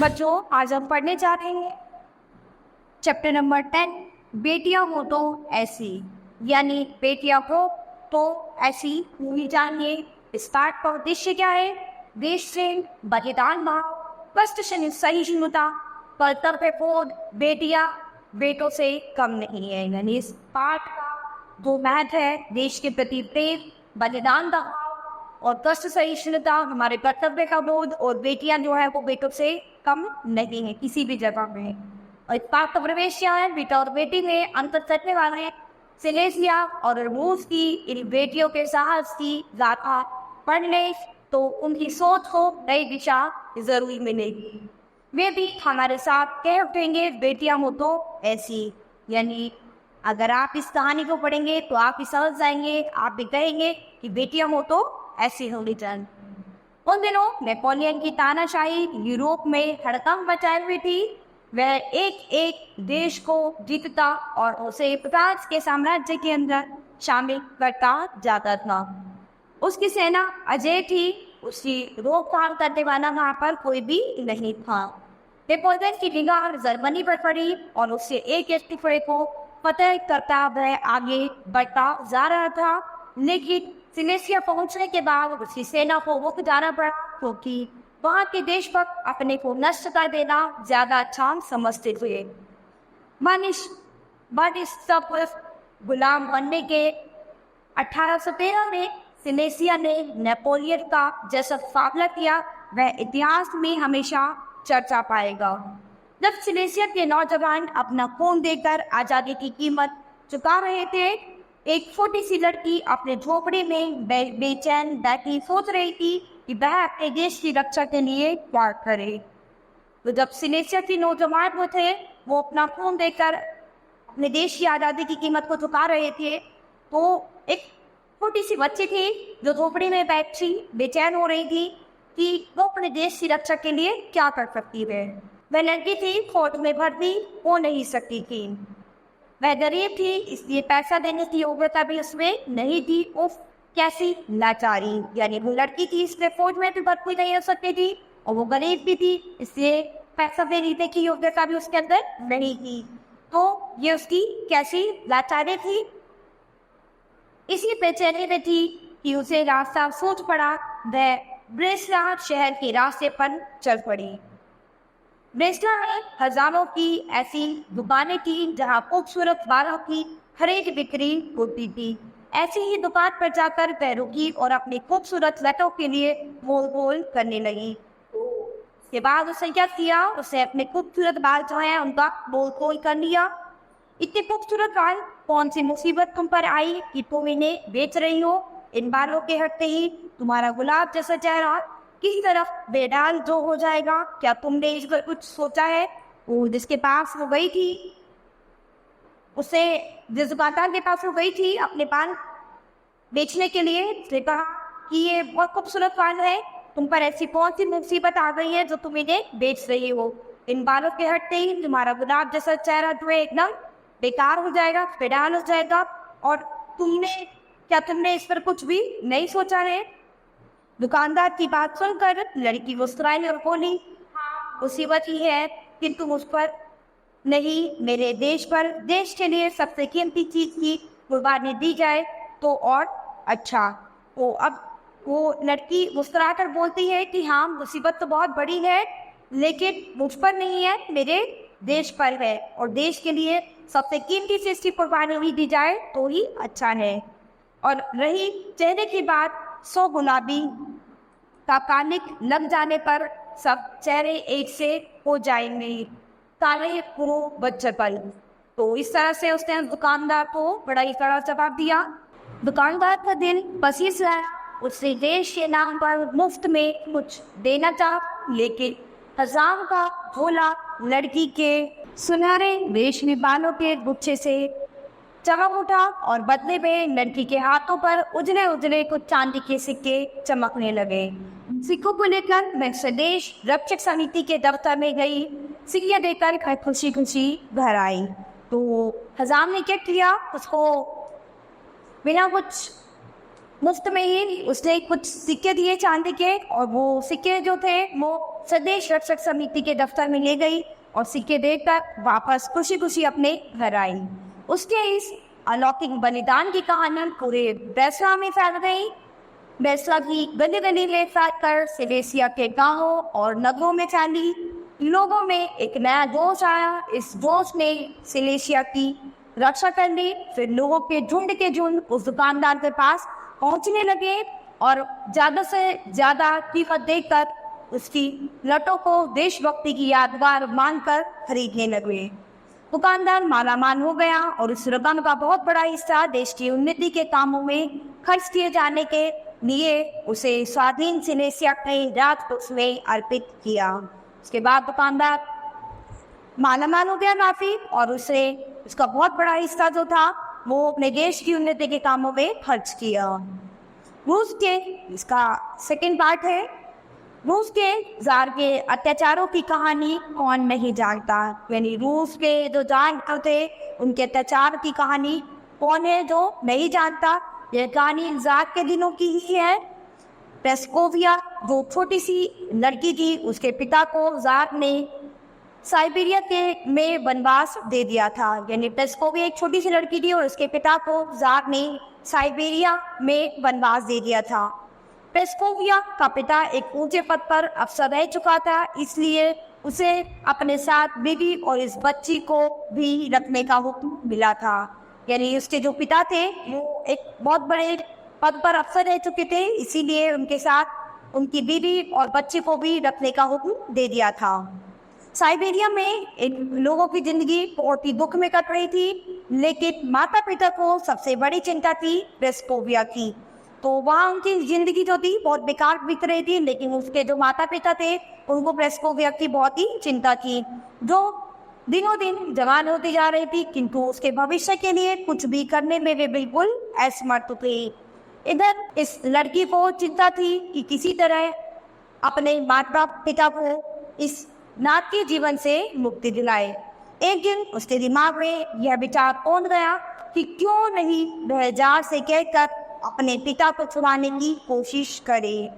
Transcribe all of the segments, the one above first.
बच्चों, आज हम पढ़ने जा रहे हैं चैप्टर नंबर 10, बेटियां हो तो ऐसी, यानी बेटियां हो तो ऐसी पूरी जानिए। इस पाठ का उद्देश्य क्या है? देश प्रेम, बलिदान भाव, कष्ट सहिष्णुता, कर्तव्य बोध, बेटियां बेटों से कम नहीं है। यानी इस पाठ का जो महत्व है, देश के प्रति प्रेम, बलिदान का भाव और कष्ट सहिष्णुता, हमारे कर्तव्य का बोध, और बेटियां जो है वो बेटों से कम नहीं है किसी भी जगह में। और इस पाठ का प्रवेश क्या है? बेटा और बेटी में अंतर करने वाले सिलेसिया और रूस की इन बेटियों के साहस की गाथा पढ़ने तो उनकी सोच को नई दिशा जरूर मिलेगी। वे भी हमारे साथ कह उठेंगे बेटियां हो तो ऐसी। यानी अगर आप इस कहानी को पढ़ेंगे तो आप भी समझ जाएंगे, आप भी कहेंगे कि बेटियां हो तो ऐसी होनी चाहिए। उन दिनों नेपोलियन की तानाशाही यूरोप में हड़कंप मचाए हुई थी। वह एक एक देश को जीतता और उसे फ्रांस के साम्राज्य के अंदर शामिल करता जाता था। उसकी सेना अजय थी, उसकी रोकथाम करने वाला वहां पर कोई भी नहीं था। नेपोलियन की निगाह जर्मनी पर पड़ी और उससे एक एक टुकड़े को फतह करता वह आगे बढ़ता जा रहा था। लेकिन सिलेसिया पहुंचने के बाद उसकी सेना को रुक जाना पड़ा, क्योंकि वहां के देशभक्त अपने को नष्ट कर देना ज्यादा अच्छा समझते थे। मानिश सब गुलाम बनने के 1813 में सिलेसिया ने नेपोलियन का जैसा मुकाबला किया वह इतिहास में हमेशा चर्चा पाएगा। जब सिलेसिया के नौजवान अपना खून देकर आजादी की कीमत चुका रहे थे, एक छोटी सी लड़की अपने झोपड़े में बेचैन बैठी सोच रही थी कि वह अपने देश की रक्षा के लिए क्या करे। तो जब सिलेसिया की नौजवान वो थे, वो अपना खून देकर अपने देश की आज़ादी की कीमत को चुका रहे थे, तो एक छोटी सी बच्ची थी जो झोपड़ी में बैठी बेचैन हो रही थी कि वो अपने देश की रक्षा के लिए क्या कर सकती है। वह लड़की थी, फौज में भर्ती हो नहीं सकती थी। वह गरीब थी, इसलिए पैसा देने की योग्यता भी उसमें नहीं थी। उफ, कैसी लाचारी! यानी वो लड़की थी, इसलिए फौज में भी भर्ती नहीं हो सकती थी, और वो गरीब भी थी, इसलिए पैसा देने की योग्यता भी उसके अंदर नहीं थी। तो ये उसकी कैसी लाचारी थी। इसी बेचैनी में थी कि उसे रास्ता सोच पड़ा। वह ब्रेस्लार शहर के रास्ते पर चल पड़ी। ब्रेस्लार में हजारों की ऐसी दुकानें थी जहां खूबसूरत बालों की खरीद बिक्री होती थी। ऐसी ही दुकान पर जाकर वह रुकी और अपनी खूबसूरत लटों के लिए मोल मोल करने लगी। उसके बाद उसने क्या किया? उसे अपने खूबसूरत बाल जो है उनका मोल मोल कर लिया। इतने खूबसूरत बाल, कौन सी मुसीबत तुम पर आई कि तुम इन्हें बेच रही हो? इन बालों के हटते ही तुम्हारा गुलाब जैसा चेहरा किसी तरफ बेडाल जो हो जाएगा। क्या तुमने इस पर कुछ सोचा है? वो जिसके पास वो गई थी, उसे जिस दुकानदार के पास वो गई थी अपने बाल बेचने के लिए, उसने कहा कि ये बहुत खूबसूरत बाल है, तुम पर ऐसी कौन सी मुसीबत आ गई है जो तुम इन्हें बेच रही हो? इन बालों के हटते ही तुम्हारा गुलाब जैसा चेहरा जो है एकदम बेकार हो जाएगा, बेडाल हो जाएगा। और तुमने इस पर कुछ भी नहीं सोचा है? दुकानदार की बात सुनकर लड़की मुस्कुराई और बोली, हाँ, मुसीबत ही है कि तुम उस पर नहीं, मेरे देश पर, देश के लिए सबसे कीमती चीज की कुर्बानी दी जाए तो और अच्छा। तो अब वो लड़की मुस्कुराकर बोलती है कि हाँ, मुसीबत तो बहुत बड़ी है, लेकिन मुझ पर नहीं है, मेरे देश पर है, और देश के लिए सबसे कीमती चीज की कुर्बानी भी दी जाए तो ही अच्छा है। और रही चेहरे की बात, 100 गुलाबी का कालिक लग जाने पर सब चेहरे एक से हो जाएंगे, काले पुरो बच्चपन। तो इस तरह से उसने दुकानदार को बड़ा ही कड़ा जवाब दिया। दुकानदार का दिल पसीज आया, उसने देश के नाम पर मुफ्त में कुछ देना चाहा, लेकिन हजाम का भोला लड़की के सुनहरे रेशमी बालों के गुच्छे से चमक उठा और बदले में लड़की के हाथों पर उजले उजले कुछ चांदी के सिक्के चमकने लगे। सिक्कों को लेकर मैं स्वदेश रक्षक समिति के दफ्तर में गई, सिक्के देकर घर खुशी खुशी घर आई। तो हजाम ने क्या किया? उसको बिना कुछ मुफ्त में ही उसने कुछ सिक्के दिए चांदी के, और वो सिक्के जो थे वो स्वदेश रक्षक समिति के दफ्तर में ले गई और सिक्के देकर वापस खुशी खुशी अपने घर आई। उसके इस अलौकिक बलिदान की कहानी पूरे ब्रेसला में फैल गई। ब्रेसला की गली गली में फैलकर सिलेसिया के गांवों और नगरों में फैली। लोगों में एक नया जोश आया। इस जोश ने सिलेसिया की रक्षा कर ली। फिर लोगों के झुंड उस दुकानदार के पास पहुंचने लगे और ज़्यादा से ज़्यादा कीमत देकर उसकी लटों को देशभक्ति की यादगार मानकर खरीदने लगे। दुकानदार मालामाल हो गया और इस रकम का बहुत बड़ा हिस्सा देश की उन्नति के कामों में खर्च किए जाने के लिए उसे स्वाधीन सिलेसिया के राजकोष में अर्पित किया। उसके बाद दुकानदार मालामाल हो गया काफी, और उसे उसका बहुत बड़ा हिस्सा जो था वो अपने देश की उन्नति के कामों में खर्च किया। रूस के, इसका सेकंड पार्ट है, रूस के जार के अत्याचारों की कहानी कौन नहीं जानता। यानी रूस के जो जार थे उनके अत्याचार की कहानी कौन है जो नहीं जानता। यह कहानी जार के दिनों की ही है। प्रेस्कोविया जो छोटी सी लड़की थी, उसके पिता को जार ने साइबेरिया के में वनवास दे दिया था। यानी प्रेस्कोविया एक छोटी सी लड़की थी और उसके पिता को जार ने साइबेरिया में वनवास दे दिया था। प्रेस्कोविया का पिता एक ऊंचे पद पर अफसर रह चुका था, इसलिए उसे अपने साथ बीवी और इस बच्ची को भी रखने का हुक्म मिला था। यानी उसके जो पिता थे वो एक बहुत बड़े पद पर अफसर रह चुके थे, इसीलिए उनके साथ उनकी बीवी और बच्ची को भी रखने का हुक्म दे दिया था। साइबेरिया में इन लोगों की जिंदगी बहुत ही दुख में कट रही थी, लेकिन माता पिता को सबसे बड़ी चिंता थी प्रेस्कोविया की। तो वहाँ उनकी जिंदगी जो थी बहुत बेकार बीत रही थी, लेकिन उसके जो माता पिता थे उनको प्रेस्कोविया की बहुत ही चिंता थी, जो दिनों दिन जवान होती जा रही थी, किंतु उसके भविष्य के लिए कुछ भी करने में वे बिल्कुल असमर्थ थे। इधर इस लड़की को चिंता थी कि किसी तरह अपने माता पिता को इस नाथ के जीवन से मुक्ति दिलाए। एक दिन उसके दिमाग में यह विचार पहुंच गया कि क्यों नहीं वह जार से कहकर अपने पिता को छुड़ाने की कोशिश करे।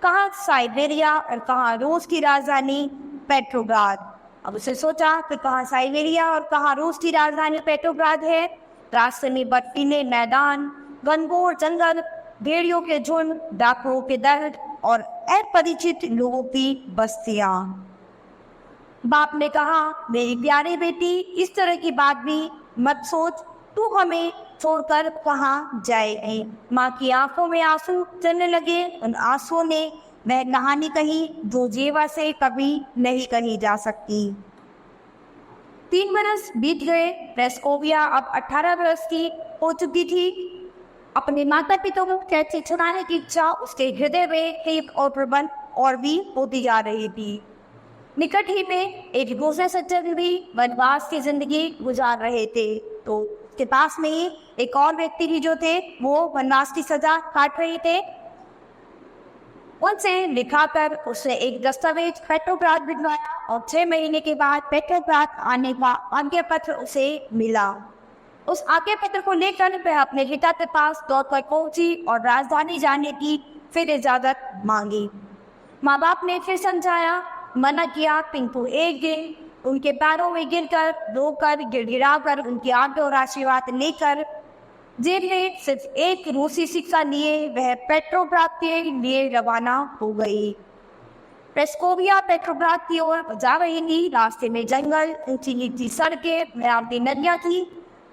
कहाँ साइबेरिया और कहाँ रूस की राजधानी पेट्रोग्राद। अब उसे सोचा कि कहाँ साइबेरिया और कहाँ रूस की राजधानी पेट्रोग्राद है। रास्ते में बर्फीले मैदान, घनघोर जंगल, भेड़ियों के झुंड, डाकुओं के दल और अपरिचित लोगों की बस्तियां। बाप ने कहा, मेरी प्यारी बेटी, इस तरह की बात भी मत सोच, तू हमें छोड़कर कहाँ जाएगी। माँ की आंखों में आंसू चलने लगे। उन आंसुओं ने वह कहानी कही जो जेवा से कभी नहीं कही जा सकती। 3 बरस बीत गए। प्रेस्कोविया अब 18 वर्ष की हो चुकी थी। अपने माता पिता को कैसे छुड़ाने की इच्छा उसके हृदय में एक और प्रबल और भी होती जा रही थी। निकट ही में एक दूसरे सज्जन भी वनवास की जिंदगी गुजार रहे थे, तो उसके पास में ही एक और व्यक्ति भी जो थे वो वनवास की सजा काट रहे थे। उनसे लिखाकर उसने एक दस्तावेज पेट्रोग्राद भिजवाया और 6 महीने के बाद पेट्रोग्राद आने का आज्ञा पत्र उसे मिला। उस आज्ञा पत्र को लेकर वह अपने पिता के पास दौड़कर पहुंची और राजधानी जाने की फिर इजाजत मांगी। माँ बाप ने फिर समझाया, मना किया, किंतु एक दिन उनके पैरों में गिरकर, रोकर, गिड़गिड़ाकर, उनकी आज्ञा और आशीर्वाद लेकर, जिन्हें सिर्फ एक रूसी शिक्षा लिए वह पेट्रोग्राद के लिए रवाना हो गई। प्रेस्कोविया पेट्रोग्राद की ओर जा रही थी। रास्ते में जंगल, ऊंची नीची सड़कें, बहती नदियां थी।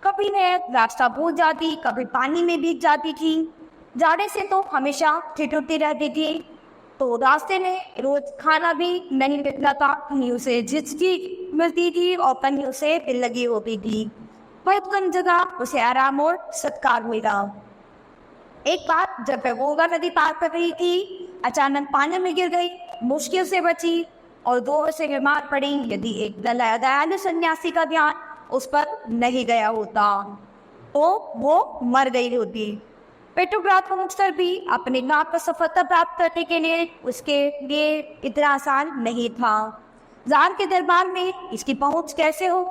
कभी वह रास्ता भूल जाती, कभी पानी में भीग जाती थी। जाड़े से तो हमेशा ठिठुरती रहती थी, तो रास्ते में रोज खाना भी नहीं मिलता था। कहीं उसे झिझकी मिलती थी और कहीं उसे दिल लगी होती थी। बहुत कम जगह उसे आराम और सत्कार मिला। एक बार जब वह गंगा नदी पार कर रही थी, अचानक पानी में गिर गई, मुश्किल से बची और जोर से बीमार पड़ी। यदि एक दयालु सन्यासी का ध्यान उस पर नहीं गया होता तो वो मर गई होती। पेट्रोग्राद पहुंचकर भी अपने नाम पर सफलता प्राप्त करने के लिए उसके लिए इतना आसान नहीं था। जार के दरबार में इसकी पहुंच कैसे हो,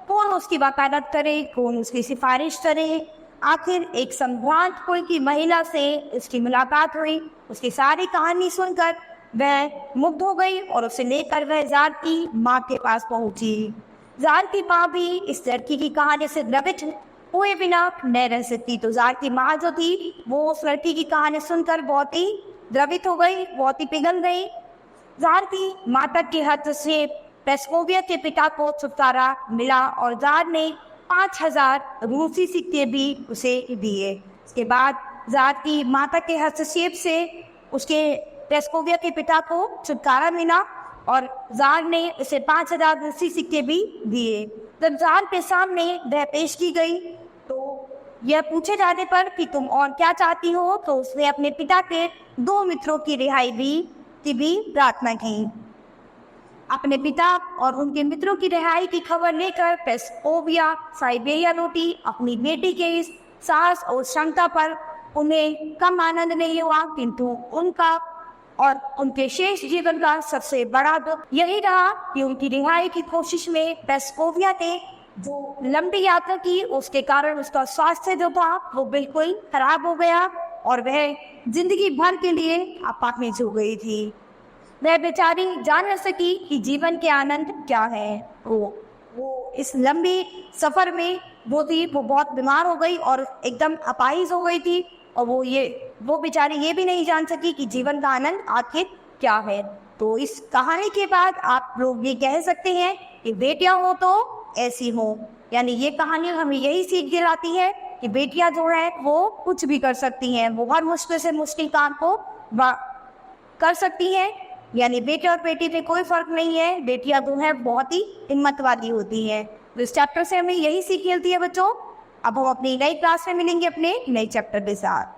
कौन उसकी वकालत करे, कौन उसकी सिफारिश करे, आखिर एक सम्भ्रांत कुल की महिला से उसकी मुलाकात हुई। उसकी सारी कहानी सुनकर वह मुग्ध हो गई और उसे लेकर वह ज़ार की माँ के पास पहुंची। ज़ार की माँ भी इस लड़की की कहानी से द्रवित हुए बिना न रह सकती। तो ज़ार की माँ जो थी वो उस लड़की की कहानी सुनकर बहुत ही द्रवित हो गई, बहुत ही पिघल गई। ज़ार की माता के हाथ से प्रेस्कोविया के पिता को छुटकारा मिला और ज़ार ने 5000 रूसी सिक्के भी उसे दिए। इसके बाद ज़ार की माता के हस्तक्षेप से उसके प्रेस्कोविया के पिता को छुटकारा मिला और ज़ार ने उसे 5000 रूसी सिक्के भी दिए। जब ज़ार के सामने वह पेश की गई तो यह पूछे जाने पर कि तुम और क्या चाहती हो, तो उसने अपने पिता के 2 मित्रों की रिहाई की भी प्रार्थना की। अपने पिता और उनके मित्रों की रिहाई की खबर लेकर प्रेस्कोविया साइबेरिया लौटी। अपनी बेटी के इस साहस और क्षमता पर उन्हें कम आनंद नहीं हुआ, किंतु उनका और उनके शेष जीवन का सबसे बड़ा दुख यही रहा कि उनकी रिहाई की कोशिश में प्रेस्कोविया ने जो लंबी यात्रा की उसके कारण उसका स्वास्थ्य जो था वो बिल्कुल खराब हो गया और वह जिंदगी भर के लिए अपाहिज हो गई थी। वह बेचारी जान न सकी कि जीवन के आनंद क्या है। वो इस लंबी सफ़र में वो बहुत बीमार हो गई और एकदम अपाहिज हो गई थी और वो बेचारी ये भी नहीं जान सकी कि जीवन का आनंद आखिर क्या है। तो इस कहानी के बाद आप लोग ये कह सकते हैं कि बेटियां हो तो ऐसी हो, यानी ये कहानी हमें यही सीख दिलाती है कि बेटियां जो है वो कुछ भी कर सकती हैं, वो हर मुश्किल से मुश्किल काम को कर सकती हैं। यानी बेटे और बेटी में कोई फर्क नहीं है, बेटियां जो है बहुत ही हिम्मत वाली होती हैं। तो इस चैप्टर से हमें यही सीख मिलती है बच्चों। अब हम अपनी नई क्लास में मिलेंगे अपने नए चैप्टर के साथ।